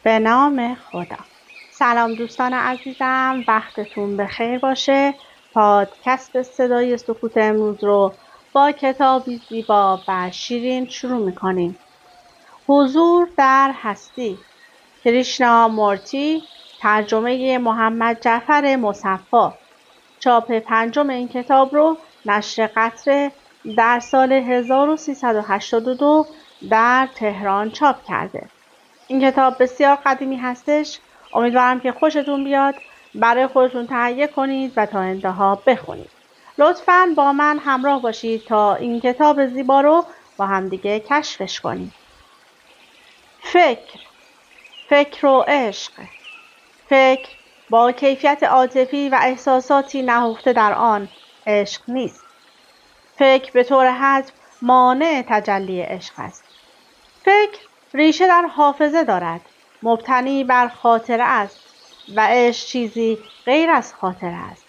به نام خدا. سلام دوستان عزیزم، وقتتون بخیر باشه. پادکست صدای سکوت امروز رو با کتابی زیبا و شیرین شروع میکنیم. حضور در هستی، کریشنا مورتی، ترجمه محمد جعفر مصفا. چاپ پنجم این کتاب رو نشر قطره در سال 1382 در تهران چاپ کرده. این کتاب بسیار قدیمی هستش. امیدوارم که خوشتون بیاد. برای خودتون تهیه کنید و تا انتها بخونید. لطفاً با من همراه باشید تا این کتاب زیبا رو با همدیگه کشفش کنیم. فکر و عشق. فکر با کیفیت عاطفی و احساساتی نهفته در آن عشق نیست. فکر به طور حتم مانع تجلی عشق است. فکر ریشه در حافظه دارد، مبتنی بر خاطره است و عشق چیزی غیر از خاطره است.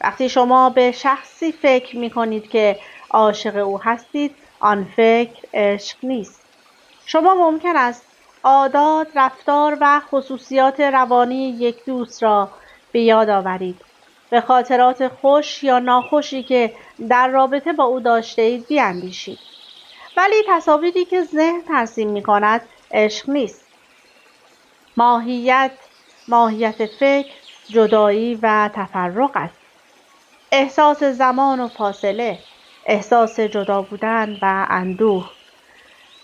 وقتی شما به شخصی فکر می کنید که عاشق او هستید، آن فکر عشق نیست. شما ممکن است عادات، رفتار و خصوصیات روانی یک دوست را به یاد آورید. به خاطرات خوش یا ناخوشی که در رابطه با او داشته اید بیاندیشید. ولی تصاویری که ذهن ترسیم می کند عشق نیست. ماهیت فکر جدایی و تفرق است. احساس زمان و فاصله، احساس جدا بودن و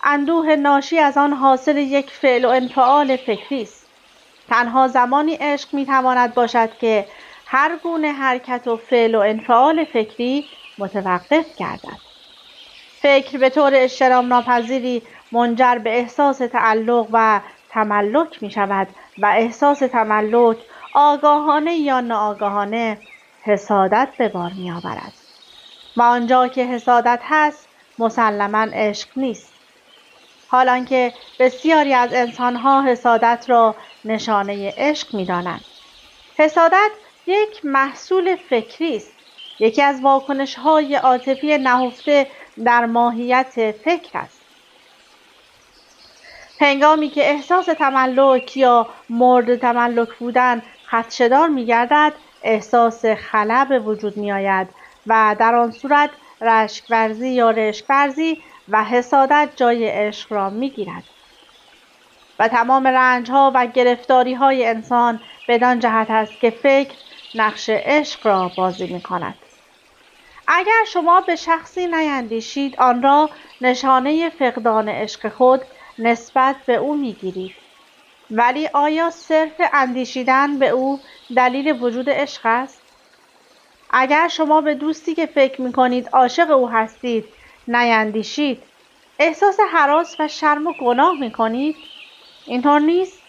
اندوه ناشی از آن حاصل یک فعل و انفعال فکری است. تنها زمانی عشق می تواند باشد که هر گونه حرکت و فعل و انفعال فکری متوقف گردد. فکر به طور اجتناب ناپذیری منجر به احساس تعلق و تملک می شود و احساس تملک آگاهانه یا ناآگاهانه حسادت به بار می آورد. و آنجا که حسادت هست مسلماً عشق نیست. حالانکه بسیاری از انسانها حسادت را نشانه عشق می دانند. حسادت یک محصول فکری است. یکی از واکنش‌های عاطفی نهفته در ماهیت فکر است. هنگامی که احساس تملک یا مورد تملک بودن خدشه‌دار می‌گردد، احساس خلا به وجود می‌آید و در آن صورت رشک ورزی یا رشک ورزی و حسادت جای عشق را می‌گیرد. و تمام رنج‌ها و گرفتاری‌های انسان بدان جهت است که فکر نقش عشق را بازی می‌کند. اگر شما به شخصی نیندیشید، آن را نشانه فقدان عشق خود نسبت به او می‌گیرید. ولی آیا صرف اندیشیدن به او دلیل وجود عشق است؟ اگر شما به دوستی که فکر می‌کنید عاشق او هستید نیندیشید، احساس هراس و شرم و گناه می‌کنید؟ اینطور نیست؟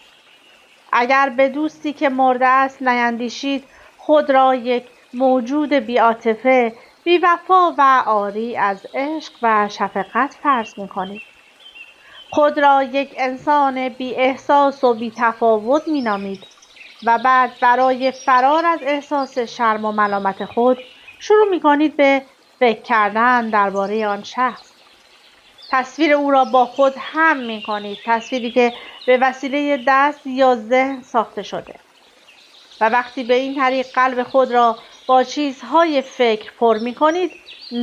اگر به دوستی که مرده است نیندیشید، خود را یک موجود بی‌عاطفه، بی‌وفا و عاری از عشق و شفقت فرض می‌کنید. خود را یک انسان بی احساس و بی تفاوت می نامید و بعد برای فرار از احساس شرم و ملامت خود شروع می کنید به فکر کردن درباره آن شخص. تصویر او را با خود هم می کنید، تصویری که به وسیله دست یا ذهن ساخته شده. و وقتی به این طریق قلب خود را با چیزهای فکر پر می کنید،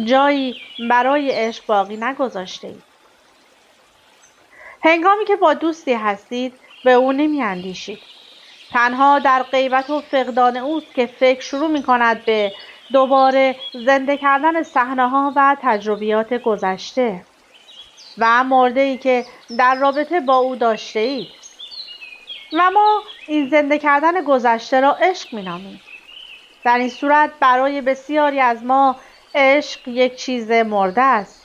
جایی برای عشق باقی نگذاشته اید. هنگامی که با دوستی هستید به او نمی اندیشید. تنها در غیبت و فقدان اوست که فکر شروع می کند به دوباره زنده کردن صحنه‌ها و تجربیات گذشته و موردی که در رابطه با او داشته اید. و ما این زنده کردن گذشته را عشق می نامیم. در این صورت برای بسیاری از ما عشق یک چیز مرده است.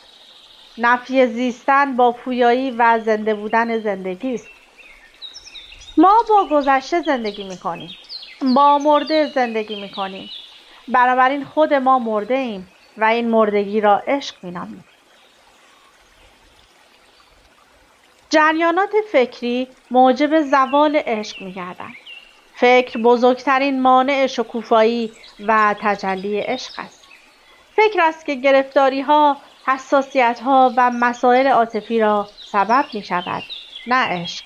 نفی زیستن با پویایی و زنده بودن زندگی است. ما با گذشته زندگی می‌کنیم، با مرده زندگی می‌کنیم. بنابراین خود ما مرده ایم و این مردگی را عشق می‌نامیم. جریانات فکری موجب زوال عشق می‌گردند. فکر بزرگترین مانع شکوفایی و تجلی عشق است. فکر است که گرفتاری‌ها، حساسیت‌ها و مسائل عاطفی را سبب می‌شود، نه عشق.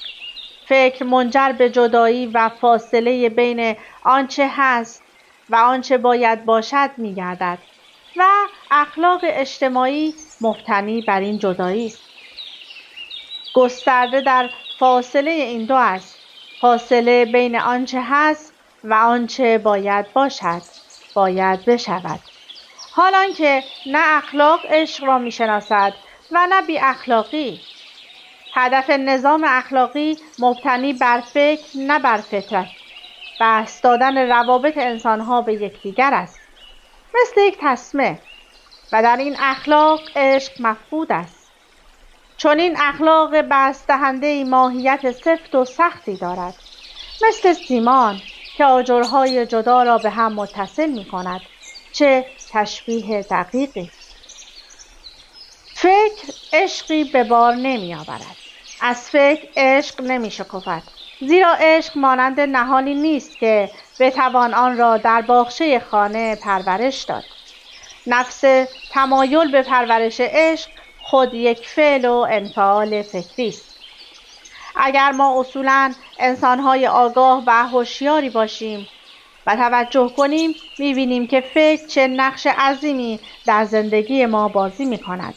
فکر منجر به جدایی و فاصله بین آنچه هست و آنچه باید باشد می‌گردد و اخلاق اجتماعی مبتنی بر این جدایی است. گسترده در فاصله این دو است، فاصله بین آنچه هست و آنچه باید باشد، باید بشود. حالان که نه اخلاق عشق را می‌شناسد و نه بی اخلاقی. هدف نظام اخلاقی مبتنی بر فکر نه بر فطرت، بسط دادن روابط انسانها به یکدیگر است، مثل یک تسمه، و در این اخلاق عشق مفقود است. چون این اخلاق بسط دهنده ماهیت سفت و سختی دارد، مثل سیمان که آجرهای جدا را به هم متصل می کند. چه تشبیه دقیقی! فکر عشقی به بار نمی آورد. از فکر عشق نمی شکفد، زیرا عشق مانند نهالی نیست که بتوان آن را در باغچه خانه پرورش داد. نفس تمایل به پرورش عشق خود یک فعل و انفعال فکری است. اگر ما اصولاً انسان‌های آگاه و هوشیاری باشیم و توجه کنیم، می‌بینیم که فکر چه نقش عظیمی در زندگی ما بازی می‌کند.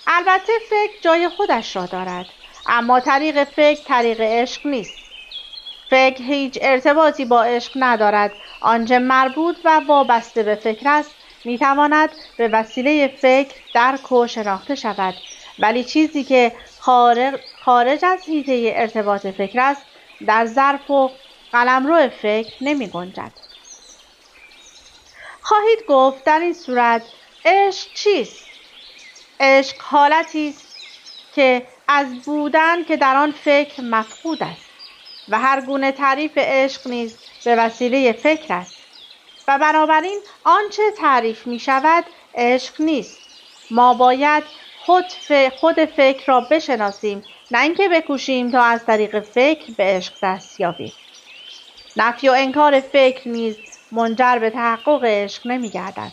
البته فکر جای خودش را دارد، اما طریق فکر طریق عشق نیست. فکر هیچ ارتباطی با عشق ندارد. آنچه مربوط و وابسته به فکر است میتواند به وسیله فکر درک و شناخته شود، ولی چیزی که خارج از حیطه ارتباط فکر است در ظرف و قلمرو فکر نمی گنجد. خواهید گفت در این صورت عشق چیست؟ عشق حالتی است که از بودن که در آن فکر مفقود است و هر گونه تعریف عشق نیز به وسیله فکر است و بنابراین آنچه تعریف می شود عشق نیست. ما باید خود فکر را بشناسیم، نه اینکه بکوشیم تا از طریق فکر به عشق دست یابیم. نفی و انکار فکر نیز منجر به تحقق عشق نمی گردد.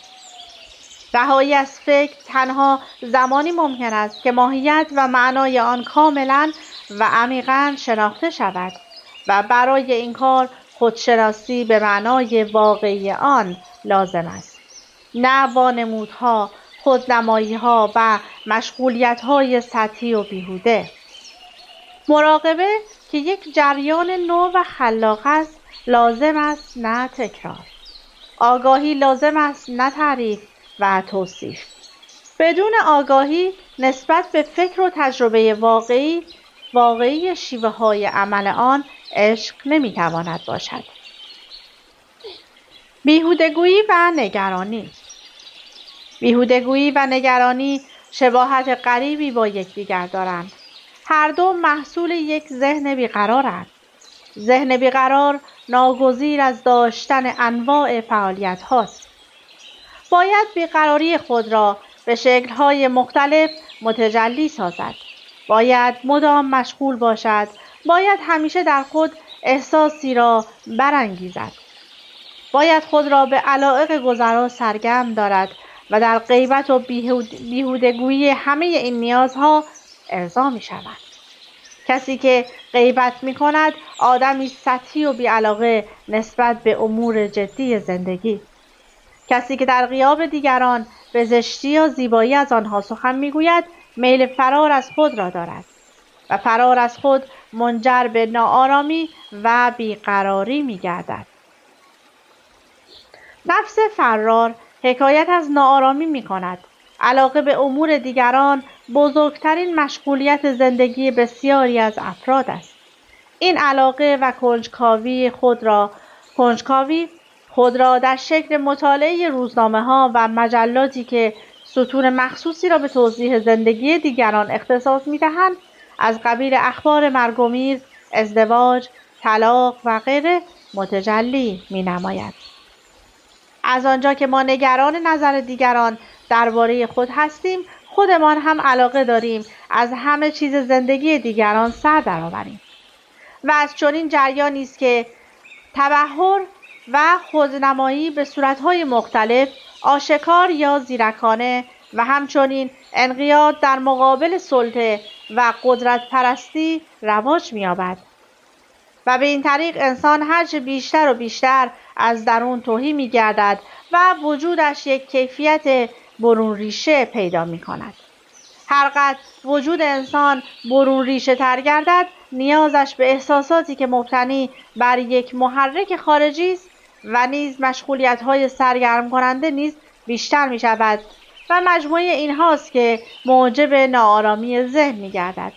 رهایی از فکر تنها زمانی ممکن است که ماهیت و معنای آن کاملا و عمیقا شناخته شود و برای این کار خودشناسی به معنای واقعی آن لازم است، نه وانمودها، خودنمایی‌ها و مشغولیت‌های سطحی و بیهوده. مراقبه که یک جریان نو و خلاق است لازم است، نه تکرار. آگاهی لازم است، نه تعریف و توصیف. بدون آگاهی نسبت به فکر و تجربه واقعی شیوه‌های عمل آن عشق نمی‌تواند باشد. بیهودگویی و نگرانی شباهت غریبی با یکدیگر دارند. هر دو محصول یک ذهن بیقرارند. ذهن بیقرار ناگزیر از داشتن انواع فعالیت هاست. باید بیقراری خود را به شکل‌های مختلف متجلی سازد. باید مدام مشغول باشد. باید همیشه در خود احساسی را برانگیزد. باید خود را به علایق گذرا سرگرم دارد و در غیبت و بیهودگویی همه این نیازها ارضا می شود. کسی که غیبت می کند آدمی سطحی و بیعلاقه نسبت به امور جدی زندگی. کسی که در غیاب دیگران به زشتی یا زیبایی از آنها سخن می گوید میل فرار از خود را دارد و فرار از خود منجر به ناآرامی و بیقراری می گردد. نفس فرار حکایت از ناآرامی می کند. علاقه به امور دیگران بزرگترین مشغولیت زندگی بسیاری از افراد است. این علاقه و کنجکاوی خود را در شکل مطالعه روزنامه‌ها و مجلاتی که سطور مخصوصی را به توضیح زندگی دیگران اختصاص می‌دهند از قبیل اخبار مرگ و میر، ازدواج، طلاق و غیره متجلی می‌نماید. از آنجا که ما نگران نظر دیگران درباره خود هستیم، خودمان هم علاقه داریم از همه چیز زندگی دیگران سر درآوریم و از چنین جریانی است که تبحر و خودنمایی به صورت‌های مختلف، آشکار یا زیرکانه و همچنین انقیاد در مقابل سلطه و قدرت پرستی رواج می‌یابد. و به این طریق انسان هرچه بیشتر و بیشتر از درون تهی می گردد و وجودش یک کیفیت برون ریشه پیدا می کند. هرقدر وجود انسان برون ریشه تر گردد، نیازش به احساساتی که مبتنی بر یک محرک خارجی است و نیز مشغولیت‌های سرگرم کننده نیز بیشتر می شود و مجموعه اینهاست که موجب ناآرامی ذهن می گردد.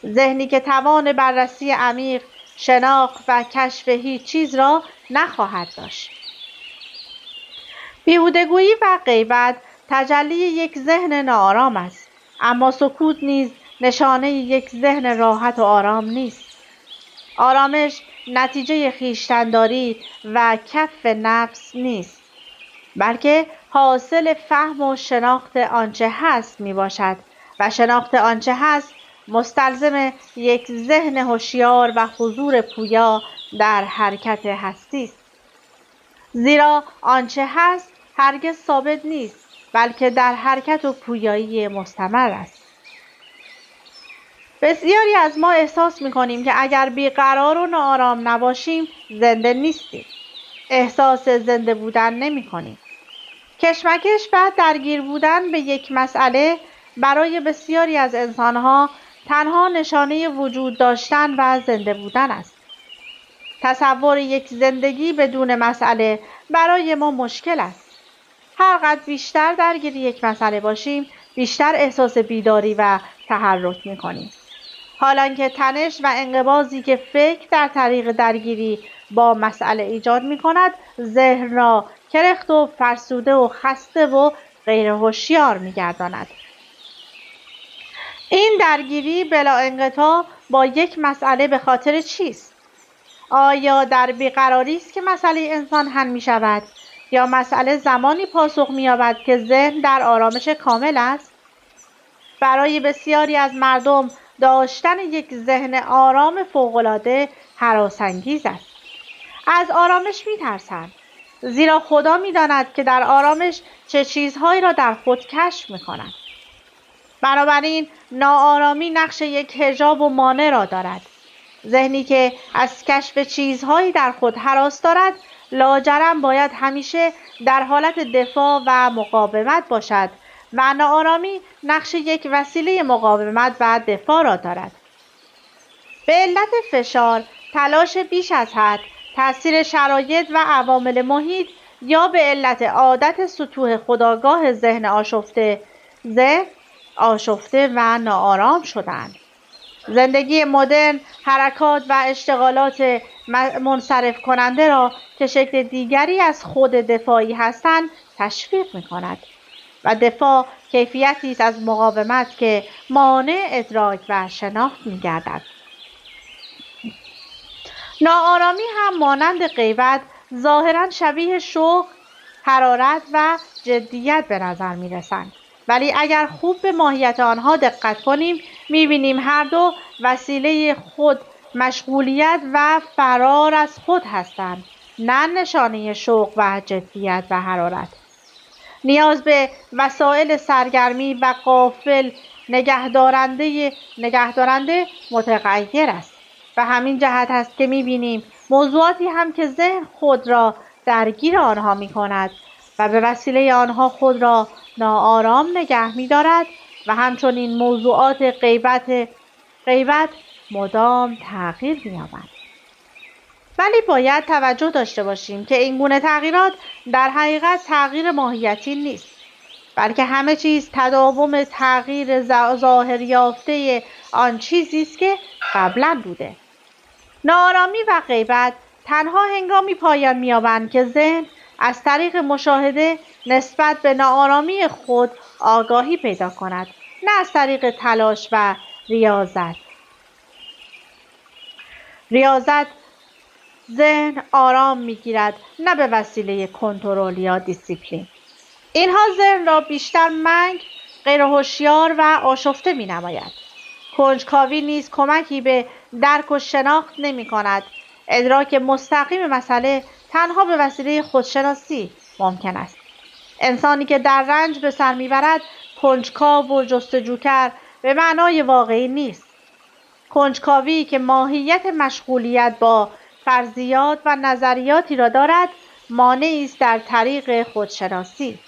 ذهنی که توان بررسی عمیق، شناخت و کشف هیچ چیز را نخواهد داشت. بیهودگویی و غیبت تجلی یک ذهن ناآرام است، اما سکوت نیز نشانه یک ذهن راحت و آرام نیست. آرامش نتیجه خویشتن‌داری و کف نفس نیست، بلکه حاصل فهم و شناخت آنچه هست می باشد و شناخت آنچه هست مستلزم یک ذهن هوشیار و حضور پویا در حرکت هستی است. زیرا آنچه هست هرگز ثابت نیست، بلکه در حرکت و پویایی مستمر است. بسیاری از ما احساس می‌کنیم که اگر بیقرار و ناآرام نباشیم زنده نیستیم. احساس زنده بودن نمی‌کنیم. کشمکش و درگیر بودن به یک مسئله برای بسیاری از انسان‌ها تنها نشانه وجود داشتن و زنده بودن است. تصور یک زندگی بدون مسئله برای ما مشکل است. هرقدر بیشتر درگیر یک مسئله باشیم، بیشتر احساس بیداری و تحرک می‌کنیم. حالانکه تنش و انقباضی که فکر در طریق درگیری با مسئله ایجاد می‌کند، ذهن را کرخت و فرسوده و خسته و غیر هوشیار می‌گرداند. این درگیری بلا انقطاع با یک مسئله به خاطر چیست؟ آیا در بیقراری است که مسئله انسان حل می‌شود یا مسئله زمانی پاسخ می‌یابد که ذهن در آرامش کامل است؟ برای بسیاری از مردم داشتن یک ذهن آرام فوق‌العاده هراس‌انگیز است. از آرامش می‌ترسند، زیرا خدا می‌داند که در آرامش چه چیزهایی را در خود کشف می‌کنند. بنابراین ناآرامی نقش یک حجاب و مانع را دارد. ذهنی که از کشف چیزهایی در خود هراس دارد، لاجرم باید همیشه در حالت دفاع و مقاومت باشد و ناآرامی نقش یک وسیله مقاومت و دفاع را دارد. به علت فشار، تلاش بیش از حد، تأثیر شرایط و عوامل محیط یا به علت عادت سطوح خودآگاه ذهن آشفته و ناآرام شدند. زندگی مدرن حرکات و اشتغالات منصرف کننده را که شکل دیگری از خود دفاعی هستند تشویق می‌کند و دفاع کیفیتی است از مقاومت که مانع ادراک و شناخت می‌گردد. ناآرامی هم مانند غیبت ظاهراً شبیه شوق، حرارت و جدیت به نظر می‌رسند، ولی اگر خوب به ماهیت آنها دقت کنیم می‌بینیم هر دو وسیله خود مشغولیت و فرار از خود هستند، نه نشانه شوق و جدیت و حرارت. نیاز به وسایل سرگرمی و غافل نگهدارنده متغیر است. و همین جهت است که می‌بینیم موضوعاتی هم که ذهن خود را درگیر آنها می‌کند و به وسیله آنها خود را ناآرام نگه می‌دارد و همچنین موضوعات غیبت مدام تغییر می‌یابند. ولی باید توجه داشته باشیم که این گونه تغییرات در حقیقت تغییر ماهیتی نیست، بلکه همه چیز تداوم تغییر ظاهر یافته آن چیزی است که قبلا بوده. ناآرامی و غیبت تنها هنگامی پایان می‌یابند که ذهن از طریق مشاهده نسبت به ناآرامی خود آگاهی پیدا کند، نه از طریق تلاش و ریاضت ذهن آرام می‌گیرد، نه به وسیله کنترل یا دیسیپلین. اینها ذهن را بیشتر منگ، غیرهوشیار و آشفته می‌نماید. کنجکاوی نیز کمکی به درک و شناخت نمی‌کند. ادراک مستقیم مسئله تنها به وسیله خودشناسی ممکن است. انسانی که در رنج به سر می‌برد کنجکاو و جستجوگر به معنای واقعی نیست. کنجکاوی که ماهیت مشغولیت با فرضیات و نظریاتی را دارد، مانعی است در طریق خودشناسی.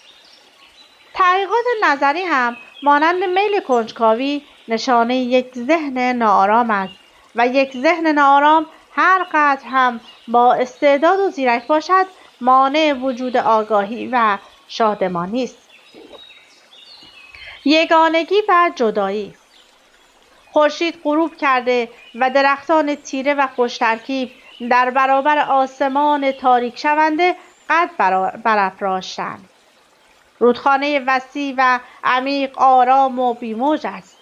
تحقیقات نظری هم مانند میل کنجکاوی نشانه یک ذهن ناآرام است و یک ذهن ناآرام هر قدر هم با استعداد و زیرک باشد، مانع وجود آگاهی و شادمانی است. یگانگی و جدایی. خورشید غروب کرده و درختان تیره و خوش‌ترکیب در برابر آسمان تاریک شونده قد برافراشتند. رودخانه وسیع و عمیق، آرام و بی‌موج است.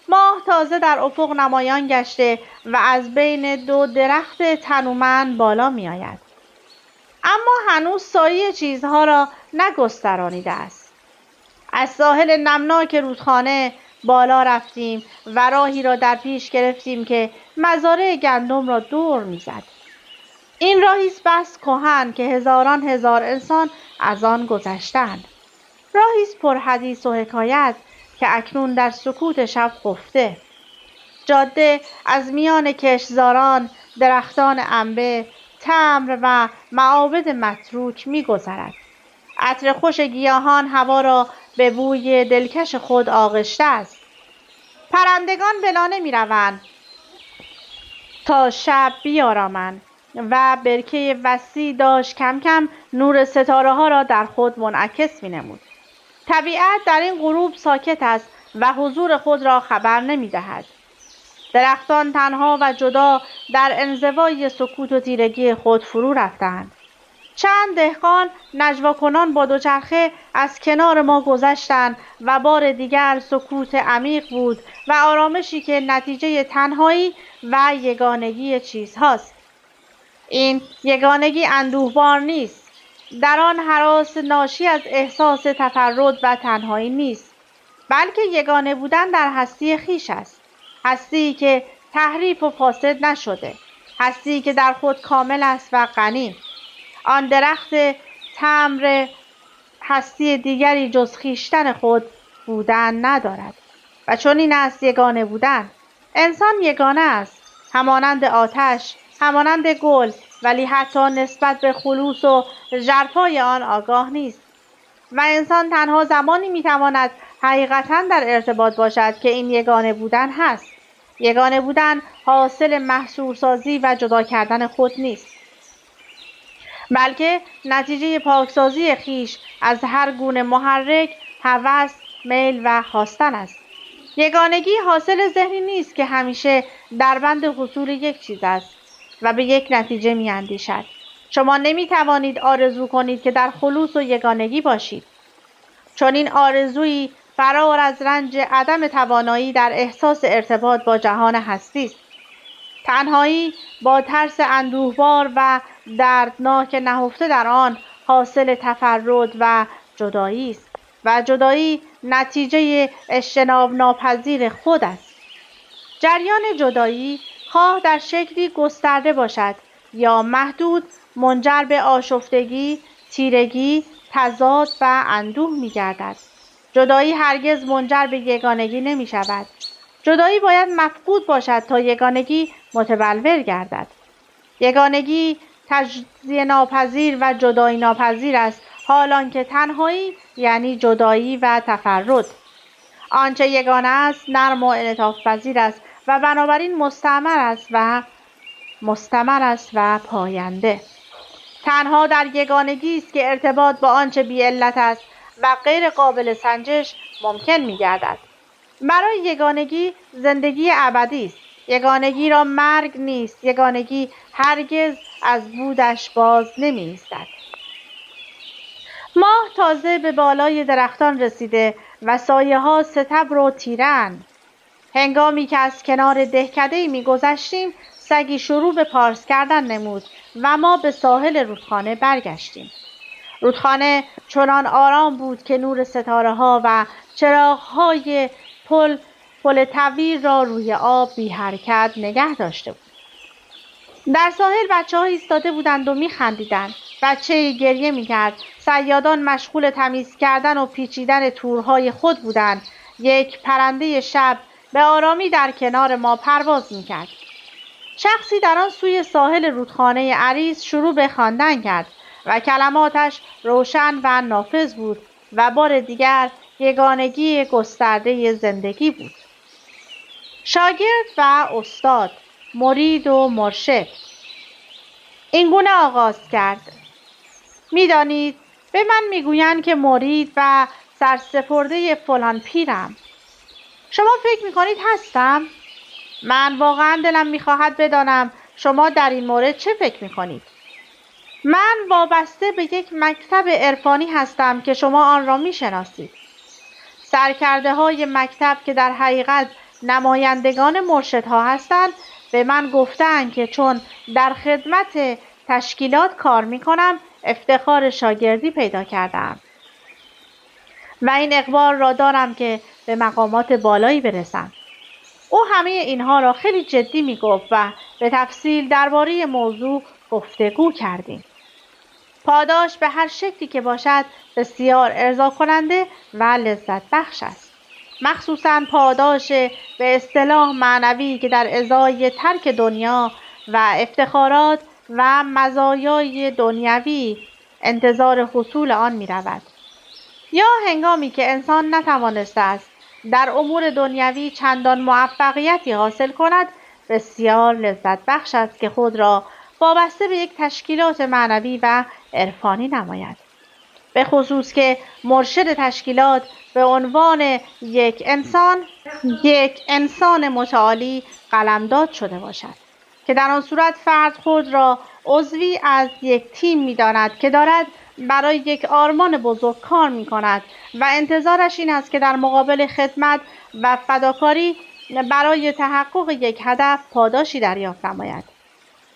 ماه تازه در افق نمایان گشته و از بین دو درخت تنومند بالا می‌آید. اما هنوز سایه چیزها را نگسترانیده است. از ساحل نمناک رودخانه بالا رفتیم و راهی را در پیش گرفتیم که مزارع گندم را دور می‌زد. این راهی است بس کهن که هزاران هزار انسان از آن گذشتند. راهی است پر حدیث و حکایت که اکنون در سکوت شب خفته. جاده از میان کشتزاران، درختان انبه، تمر و معابد متروک می‌گذرد. عطر خوش گیاهان هوا را به بوی دلکش خود آغشته است. پرندگان به لانه می‌روند تا شب بیارامند و برکه وسیع داشت کم کم نور ستاره‌ها را در خود منعکس می‌نمود. طبیعت در این غروب ساکت است و حضور خود را خبر نمی‌دهد. درختان تنها و جدا در انزوای سکوت و تیرگی خود فرو رفتند. چند دهقان نجواکنان با دوچرخه از کنار ما گذشتند و بار دیگر سکوت عمیق بود و آرامشی که نتیجه تنهایی و یگانگی چیزهاست. این یگانگی اندوهبار نیست. در آن هراس ناشی از احساس تفرد و تنهایی نیست، بلکه یگانه بودن در هستی خویش است. هستی که تحریف و فاسد نشده، هستی که در خود کامل است و غنی. آن درخت تمر هستی دیگری جز خویشتن خود بودن ندارد و چون این است یگانه بودن. انسان یگانه است، همانند آتش، همانند گل، ولی حتی نسبت به خلوص و ژرفای آن آگاه نیست. و انسان تنها زمانی میتواند حقیقتاً در ارتباط باشد که این یگانه بودن هست. یگانه بودن حاصل محصورسازی و جدا کردن خود نیست، بلکه نتیجه پاکسازی خویش از هر گونه محرک، هوس، میل و خواستن است. یگانگی حاصل ذهنی نیست که همیشه در بند حصول یک چیز است و به یک نتیجه می‌اندیشد. شما نمی‌توانید آرزو کنید که در خلوص و یگانگی باشید، چون این آرزویی فرار از رنج عدم توانایی در احساس ارتباط با جهان هستی است. تنهایی با ترس اندوهبار و دردناک نهفته در آن حاصل تفرد و جدایی است و جدایی نتیجه اجتناب ناپذیر خود است. جریان جدایی خواه در شکلی گسترده باشد یا محدود، منجر به آشفتگی، تیرگی، تضاد و اندوه می گردد. جدایی هرگز منجر به یگانگی نمی شود. جدایی باید مفقود باشد تا یگانگی متبلور گردد. یگانگی تجزیه ناپذیر و جدایی ناپذیر است، حالان که تنهایی یعنی جدایی و تفرد. آنچه یگانه است نرم و انعطاف پذیر است و بنابراین مستمر است و پاینده. تنها در یگانگی است که ارتباط با آنچه بی علت است و غیر قابل سنجش ممکن می گردد. برای یگانگی زندگی ابدی است. یگانگی را مرگ نیست. یگانگی هرگز از بودش باز نمی ایستد. ماه تازه به بالای درختان رسیده و سایه ها ستبر و تیره‌اند. هنگامی که از کنار دهکده‌ای می‌گذشتیم، سگی شروع به پارس کردن نمود و ما به ساحل رودخانه برگشتیم. رودخانه چنان آرام بود که نور ستاره‌ها و چراغ‌های پل طویل را روی آب بی حرکت نگه داشته بود. در ساحل بچه‌ها ایستاده بودند و می‌خندیدند. بچه‌ای گریه می‌کرد. صیادان مشغول تمیز کردن و پیچیدن تورهای خود بودند. یک پرنده شب به آرامی در کنار ما پرواز می‌کرد. شخصی در آن سوی ساحل رودخانه عریض شروع به خواندن کرد و کلماتش روشن و نافذ بود و بار دیگر یگانگی گسترده زندگی بود. شاگرد و استاد، مرید و مرشد. این گونه آغاز کرد: می‌دانید به من میگویند که مرید و سرسپرده فلان پیرم. شما فکر میکنید هستم؟ من واقعا دلم میخواهد بدانم شما در این مورد چه فکر میکنید. من وابسته به یک مکتب عرفانی هستم که شما آن را میشناسید. سرکرده های مکتب که در حقیقت نمایندگان مرشدها هستند به من گفتند که چون در خدمت تشکیلات کار میکنم افتخار شاگردی پیدا کردم و این اقبال را دارم که به مقامات بالایی برسم. او همه اینها را خیلی جدی می گفت و به تفصیل درباره موضوع گفتگو کردیم. پاداش به هر شکلی که باشد بسیار ارضا کننده و لذت بخش است. مخصوصاً پاداش به اصطلاح معنوی که در ازای ترک دنیا و افتخارات و مزایای دنیوی انتظار حصول آن می رود. یا هنگامی که انسان نتوانسته است در امور دنیوی چندان موفقیتی حاصل کند بسیار لذت بخش است که خود را وابسته به یک تشکیلات معنوی و عرفانی نماید. به خصوص که مرشد تشکیلات به عنوان یک انسان متعالی قلمداد شده باشد که در آن صورت فرد خود را عضوی از یک تیم می‌داند که دارد برای یک آرمان بزرگ کار می‌کند و انتظارش این است که در مقابل خدمت و فداکاری برای تحقق یک هدف پاداشی دریافت نماید.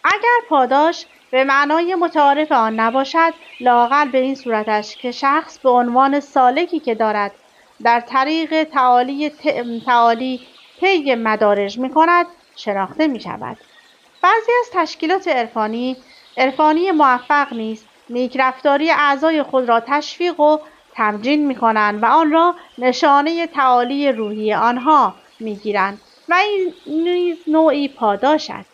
اگر پاداش به معنای متعارف آن نباشد، لااقل به این صورتش که شخص به عنوان سالکی که دارد در طریق تعالی طی مدارج می‌کند شناخته می‌شود. بعضی از تشکیلات عرفانی موفق نیست نیکرفتاری اعضای خود را تشویق و تمجین می‌کنند و آن را نشانه تعالی روحی آنها می‌گیرند و این نیز نوعی پاداش است.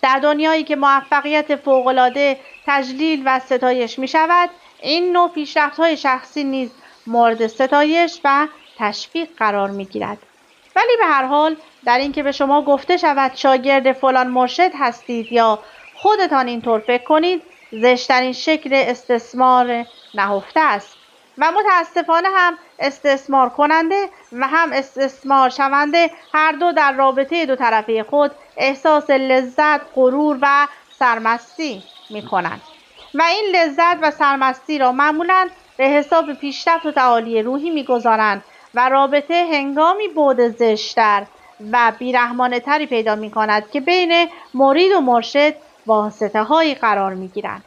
در دنیایی که موفقیت فوق‌العاده تجلیل و ستایش می‌شود، این نوع پیشرفت‌های شخصی نیز مورد ستایش و تشویق قرار می‌گیرد. ولی به هر حال در اینکه به شما گفته شود شاگرد فلان مرشد هستید یا خودتان اینطور فکر کنید، زشترین شکل استثمار نهفته است و متاسفانه هم استثمار کننده و هم استثمار شونده هر دو در رابطه دو طرفه خود احساس لذت، غرور و سرمستی می کنند و این لذت و سرمستی را معمولاً به حساب پیشرفت و تعالی روحی می گذارند و رابطه هنگامی بعد زشتر و بیرحمانه تری پیدا می کند که بین مرید و مرشد واسطه هایی قرار می گیرند.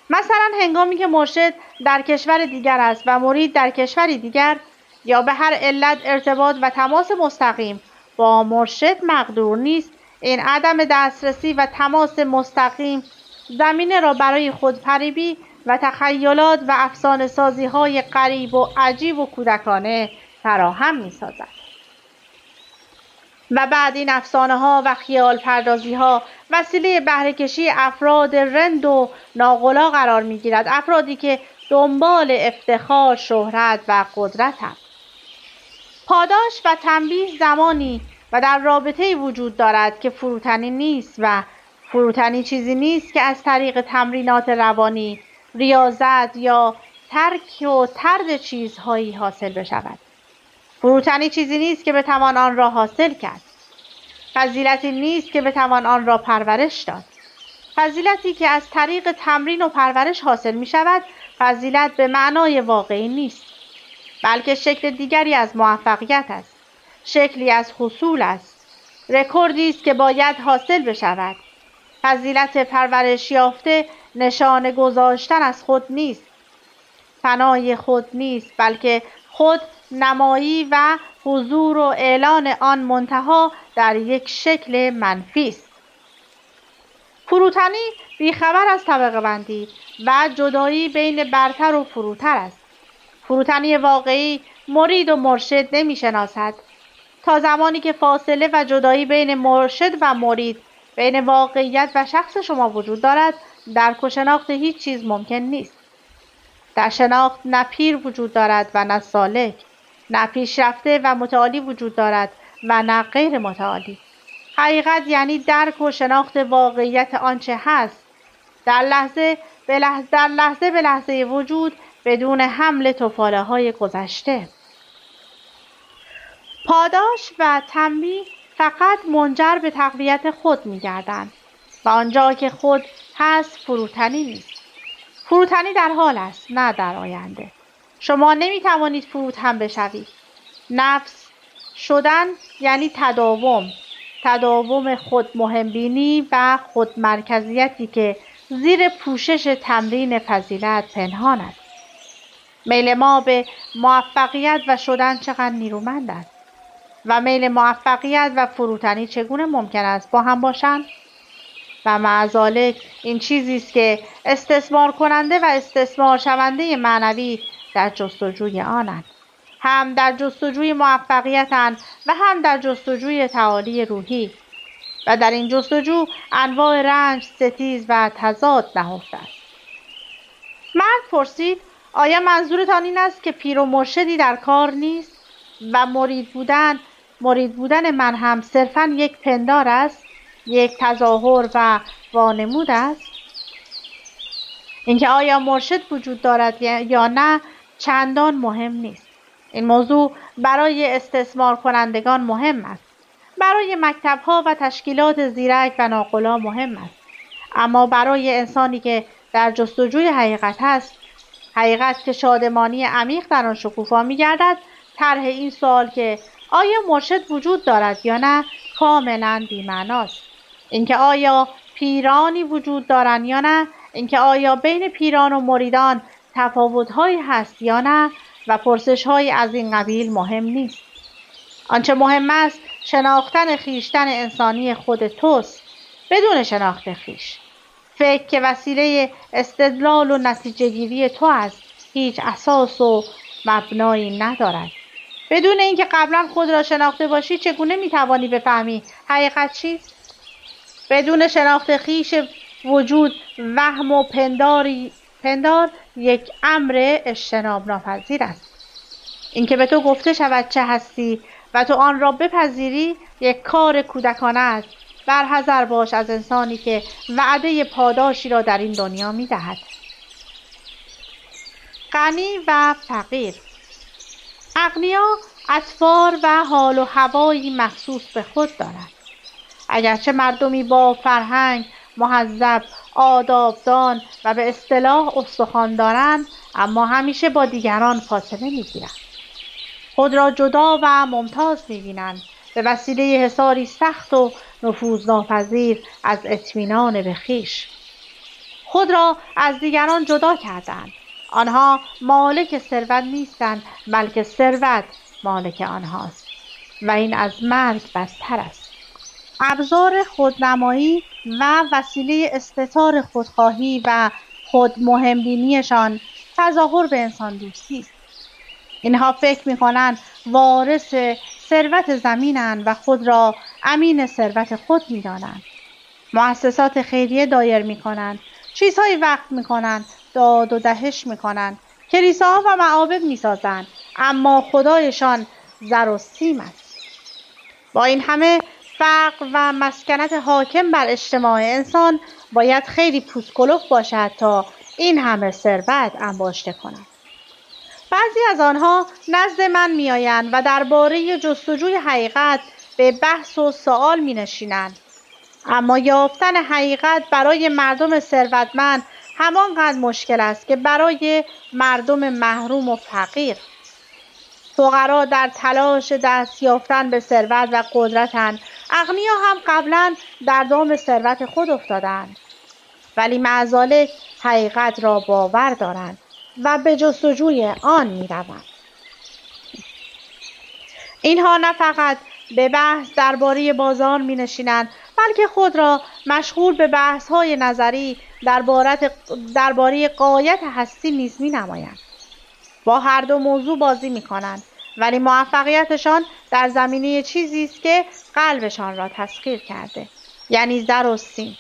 مثلا هنگامی که مرشد در کشور دیگر است و مرید در کشوری دیگر یا به هر علت ارتباط و تماس مستقیم با مرشد مقدور نیست، این عدم دسترسی و تماس مستقیم زمینه را برای خودفریبی و تخیلات و افسانه سازی های غریب و عجیب و کودکانه فراهم می سازد. و بعد این افسانه ها و خیال پردازی ها وسیله بهره کشی افراد رند و ناقلا قرار می گیرد، افرادی که دنبال افتخار، شهرت و قدرتند. پاداش و تنبیه زمانی و در رابطه وجود دارد که فروتنی نیست و فروتنی چیزی نیست که از طریق تمرینات روانی، ریاضت یا ترک و طرد چیزهایی حاصل بشود. فروتنی چیزی نیست که بتوان آن را حاصل کرد. فضیلتی نیست که بتوان آن را پرورش داد. فضیلتی که از طریق تمرین و پرورش حاصل می شود، فضیلت به معنای واقعی نیست، بلکه شکل دیگری از موفقیت است، شکلی از حصول است، رکوردی است که باید حاصل بشود. فضیلت پرورش یافته نشانه گذاشتن از خود نیست، فنای خود نیست، بلکه خود نمایی و حضور و اعلان آن منتها در یک شکل منفی است. فروتنی بیخبر از طبقه بندی و جدایی بین برتر و فروتر است. فروتنی واقعی مرید و مرشد نمی‌شناسد. تا زمانی که فاصله و جدایی بین مرشد و مرید، بین واقعیت و شخص شما وجود دارد، درک و شناخت هیچ چیز ممکن نیست. در شناخت نه پیر وجود دارد و نه سالک، نه پیشرفته و متعالی وجود دارد و نه غیر متعالی. حقیقت یعنی درک و شناخت واقعیت آنچه هست در لحظه به لحظه وجود، بدون حمل طفاله‌های گذشته. پاداش و تنبیه فقط منجر به تقویت خود می‌گردند و آنجا که خود هست فروتنی نیست. فروتنی در حال است، نه در آینده. شما نمی‌توانید فروتن بشوید. نفس شدن یعنی تداوم خود مهمبینی و خودمرکزیتی که زیر پوشش تمرین فضیلت پنهان است. میل ما به موفقیت و شدن چقدر نیرومند است و میل موفقیت و فروتنی چگونه ممکن است با هم باشند؟ و معذالک این چیزی است که استثمار کننده و استثمار شونده معنوی در جستجوی آنند. هم در جستجوی موفقیتند و هم در جستجوی تعالی روحی و در این جستجو انواع رنج، ستیز و تضاد نهفته است. مرد پرسید: آیا منظورتان این است که پیر و مرشدی در کار نیست و مرید بودن من هم صرفاً یک پندار است، یک تظاهر و وانمود است؟ اینکه آیا مرشد وجود دارد یا نه چندان مهم نیست. این موضوع برای استثمار کنندگان مهم است، برای مکتب‌ها و تشکیلات زیرک و ناقلا مهم است، اما برای انسانی که در جستجوی حقیقت است، حقیقت که شادمانی عمیق در آن شکوفا می‌گردد، طرح این سوال که آیا مرشد وجود دارد یا نه کاملاً بی‌معناست. اینکه آیا پیرانی وجود دارند یا نه، اینکه آیا بین پیران و مریدان تفاوت‌هایی هست یا نه و پرسش‌هایی از این قبیل مهم نیست. آنچه مهم است شناختن خویشتن انسانی خود توست بدون شناخت خویش. فکر که وسیله استدلال و نتیجه‌گیری تو است هیچ اساس و مبنایی ندارد. بدون اینکه قبلا خود را شناخته باشی چگونه میتوانی بفهمی حقیقت چیست؟ بدون شناخت خویش وجود وهم و پندار یک امر اجتناب ناپذیر است. اینکه به تو گفته شود چه هستی و تو آن را بپذیری یک کار کودکانه است. برحذر باش از انسانی که وعده پاداشی را در این دنیا می‌دهد. غنی و فقیر. اغنیا اطوار و حال و هوایی مخصوص به خود دارد. اگرچه مردمی با فرهنگ، مهذب، آدابدان و به اصطلاح استخوان دارند، اما همیشه با دیگران فاصله می‌گیرند. خود را جدا و ممتاز می‌بینند به وسیله حصاری سخت و نفوذناپذیر از اطمینان به خویش. خود را از دیگران جدا کردند. آنها مالک ثروت نیستند، بلکه ثروت مالک آنهاست و این از مرگ بدتر است. ابزار خودنمایی و وسیله استتار خودخواهی و خود مهمبینیشان تظاهر به انسان دوستی است. اینها فکر می‌کنند وارث ثروت زمینند و خود را امین ثروت خود می‌دانند. مؤسسات خیریه دایر می‌کنند، چیزهای وقف می‌کنند، داد و دهش می‌کنند، کلیساها و معابد می‌سازند، اما خدایشان زر و سیم است. با این همه فقر و مسکنت حاکم بر اجتماع انسان باید خیلی پوسکلوف باشد تا این همه ثروت انباشته کند. بعضی از آنها نزد من میآیند و درباره جستجوی حقیقت به بحث و سؤال می‌نشینند. اما یافتن حقیقت برای مردم ثروتمند همانقدر مشکل است که برای مردم محروم و فقیر. فقرا در تلاش دست یافتن به ثروت و قدرتند. اغنیا هم قبلا در دام ثروت خود افتادند، ولی معذالک حقیقت را باور دارند و به جستجوی آن می‌روند. اینها نه فقط به بحث درباره بازار می‌نشینند، بلکه خود را مشغول به بحث‌های نظری درباره غایت هستی نیز می‌نمایند. با هر دو موضوع بازی می‌کنند. ولی موفقیتشان در زمینه چیزی است که قلبشان را تسخیر کرده، یعنی زر و سیم.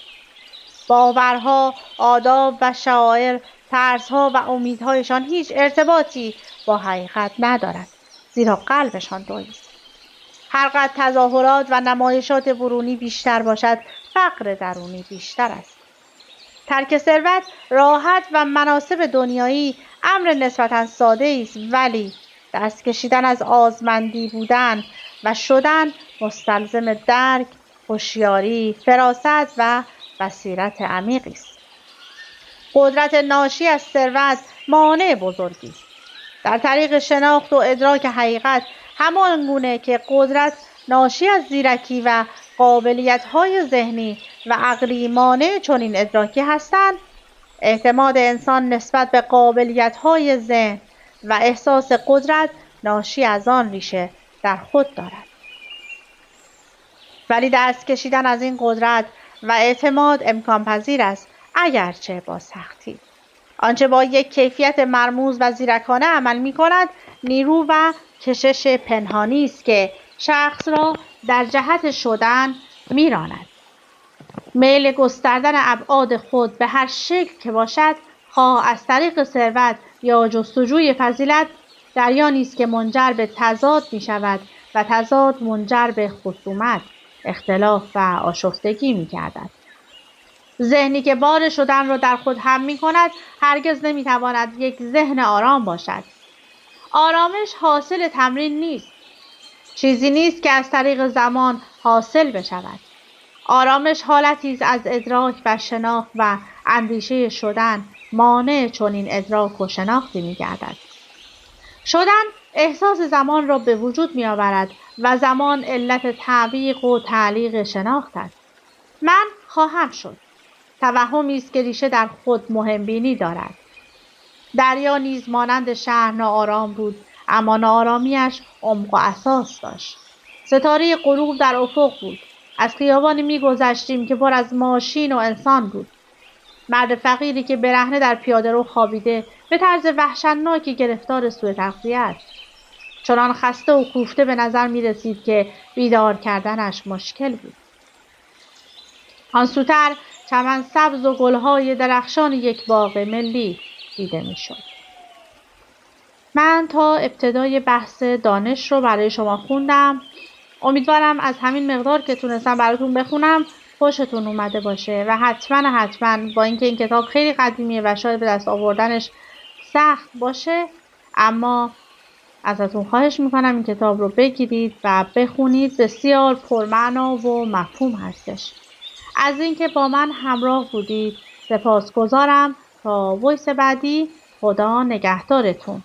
باورها، آداب و شعائر، ترس‌ها و امیدهایشان هیچ ارتباطی با حقیقت ندارد، زیرا قلبشان دویست. هرقدر تظاهرات و نمایشات برونی بیشتر باشد، فقر درونی بیشتر است. ترک ثروت، راحت و مناصب دنیایی امر نسبتاً ساده است، ولی دست کشیدن از آزمندی بودن و شدن مستلزم درک، هوشیاری، فراست و بصیرت عمیقی است. قدرت ناشی از ثروت مانع بزرگی است. در طریق شناخت و ادراک حقیقت، همان گونه که قدرت ناشی از زیرکی و قابلیت‌های ذهنی و عقلی مانع چنین ادراکی هستند، اعتماد انسان نسبت به قابلیت‌های ذهن و احساس قدرت ناشی از آن ریشه در خود دارد. ولی دست کشیدن از این قدرت و اعتماد امکان پذیر است، اگرچه با سختی. آنچه با یک کیفیت مرموز و زیرکانه عمل می کند، نیرو و کشش پنهانی است که شخص را در جهت شدن می راند. میل گستردن ابعاد خود به هر شکل که باشد، خواه از طریق ثروت یا جستجوی فضیلت، جریانی است که منجر به تضاد می شود و تضاد منجر به خصومت، اختلاف و آشفتگی می گردد. ذهنی که بار شدن را در خود حمل می کند، هرگز نمی تواند یک ذهن آرام باشد. آرامش حاصل تمرین نیست. چیزی نیست که از طریق زمان حاصل بشود. آرامش حالتی است از ادراک و شناخت و اندیشه شدن مانع چنین ادراک و شناختی می گردد. شدن احساس زمان را به وجود می آورد و زمان علت تعویق و تعلیق شناخت است. من خواهم شد. توهمی است که ریشه در خود مهمبینی دارد. دریا نیز مانند شهر ناآرام بود، اما ناآرامی‌اش عمق و اساس داشت. ستاره غروب در افق بود. از خیابانی می‌گذشتیم که پر از ماشین و انسان بود. مرد فقیری که برهنه در پیاده‌رو خوابیده، به طرز وحشتناکی گرفتار سوء تغذیه است. چنان خسته و کوفته به نظر می‌رسید که بیدار کردنش مشکل بود. آن سوتر چمن سبز و گل‌های درخشان یک باغ ملی دیده می‌شد. من تا ابتدای بحث دانش رو برای شما خوندم. امیدوارم از همین مقدار که تونستم براتون بخونم خوشتون اومده باشه و حتما با اینکه این کتاب خیلی قدیمیه و شاید به دست آوردنش سخت باشه، اما ازتون خواهش میکنم این کتاب رو بگیرید و بخونید. بسیار پرمعنا و مفهوم هستش. از اینکه با من همراه بودید سپاسگزارم. تا وایس بعدی، خدا نگهدارتون.